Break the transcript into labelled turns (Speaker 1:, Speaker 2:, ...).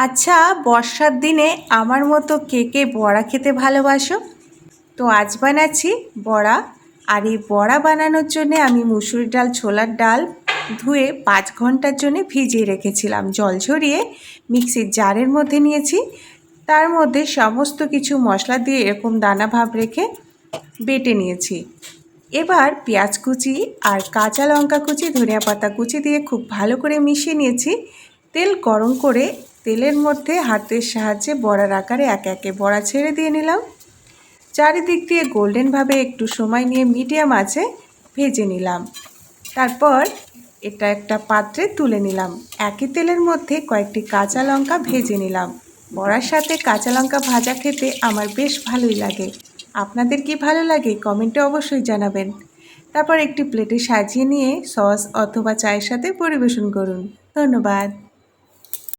Speaker 1: আচ্ছা, বর্ষার দিনে আমার মতো কে কে বড়া খেতে ভালোবাসো? তো আজ বানাচ্ছি বড়া। আর এই বড়া বানানোর জন্য আমি মুসুর ডাল, ছোলার ডাল ধুয়ে 5 ঘন্টার জন্য ভিজিয়ে রেখেছিলাম। জল ঝরিয়ে মিক্সির জারের মধ্যে নিয়েছি। তার মধ্যে সমস্ত কিছু মশলা দিয়ে এরকম দানা ভাব রেখে বেটে নিয়েছি। এবার পেঁয়াজ কুচি আর কাঁচা লঙ্কা কুচি, ধনিয়া পাতা কুচি দিয়ে খুব ভালো করে মিশিয়ে নিয়েছি। তেল গরম করে তেলের মধ্যে হাতের সাহায্যে বড়ার আকারে একে একে বড়া ছেড়ে দিয়ে নিলাম। চারিদিক দিয়ে গোল্ডেনভাবে একটু সময় নিয়ে মিডিয়াম আঁচে ভেজে নিলাম। তারপর এটা একটা পাত্রে তুলে নিলাম। একই তেলের মধ্যে কয়েকটি কাঁচা লঙ্কা ভেজে নিলাম। বড়ার সাথে কাঁচা লঙ্কা ভাজা খেতে আমার বেশ ভালোই লাগে। আপনাদের কি ভালো লাগে কমেন্টে অবশ্যই জানাবেন। তারপর একটি প্লেটে সাজিয়ে নিয়ে সস অথবা চায়ের সাথে পরিবেশন করুন। ধন্যবাদ।